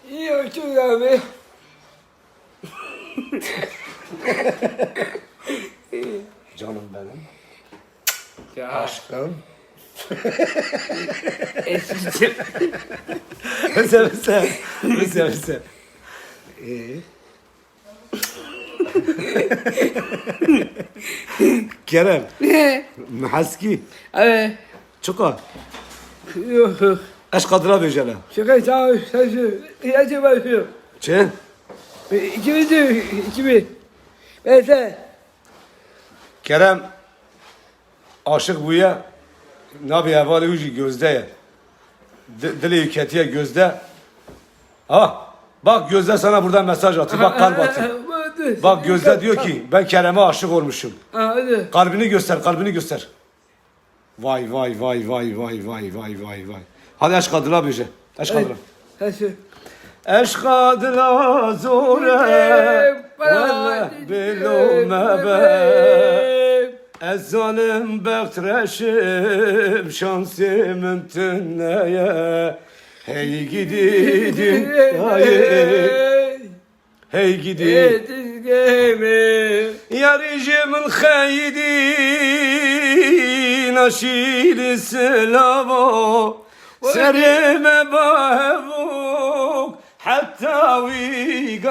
İyi otur abi. Canım benim. Ya. Aşkım. Eskicim. Mesela. Kerem. Ne? Mahaski. Evet. Çuka. Yok yok. Eş kadına böcele. Şaka sağ ol. Saçı. İlacı basıyor. Çen. İkimiz. Mesela. Kerem. Aşık buya. Nabi evvali ucu gözde ya. Dili yüketiye gözde. Ha. Bak Gözde sana buradan mesaj atıyor. Bak kalp atıyor. Bak Gözde diyor ki ben Kerem'e aşık olmuşum. Hadi. Kalbini göster, kalbini göster. Vay. Hadi aşk adına böce. Aşk adına. Saçı. Aşk adına zore. Valla bilome be. Ezalim bektreşim şansımın tünneye. Hey gidi dünyayı. Hey gidi. Yarıcımın haydi naşili selavo serime bahevuk hatta vi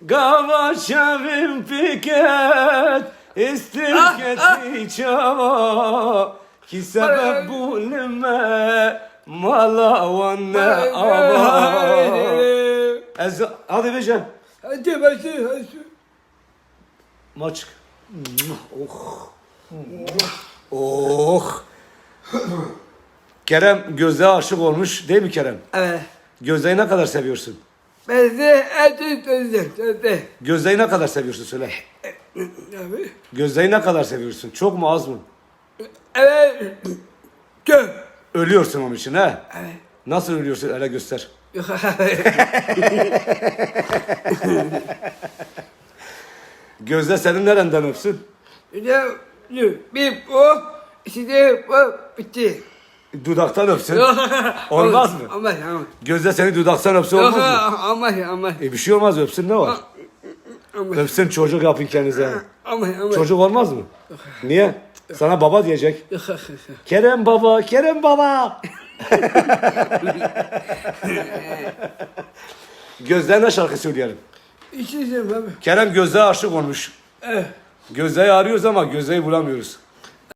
gava şavim fiket istirketi çava ki sebep bulme mala vanne ava hadi Becan Hadi. maç. Oh. Kerem Gözde'ye aşık olmuş değil mi Kerem? Evet. Gözde'yi ne kadar seviyorsun? Ben de sözde. Gözde'yi ne kadar seviyorsun söyle. Abi. Gözde'yi ne kadar seviyorsun? Çok mu az mı? Evet. Gör. Ölüyorsun onun için he? Evet. Nasıl ölüyorsun? Hele göster. Yok. Gözde senin nereden öpsün? Bir bu, işte bu bitti. Dudaktan öpsün. Olmaz mı? Olmaz. Gözde seni dudaktan öpse Yok, olmaz mı? olmaz. Bir şey olmaz öpsün ne var? Olmaz. Öpsün çocuk yapın kendinize. Olmaz. Çocuk olmaz mı? Niye? Sana baba diyecek. Yok. Kerem baba. Gözde'ye ne şarkı söyleyelim? İçeceğim abi. Kerem Gözde'ye aşık olmuş. Evet. Gözde'yi arıyoruz ama Gözde'yi bulamıyoruz.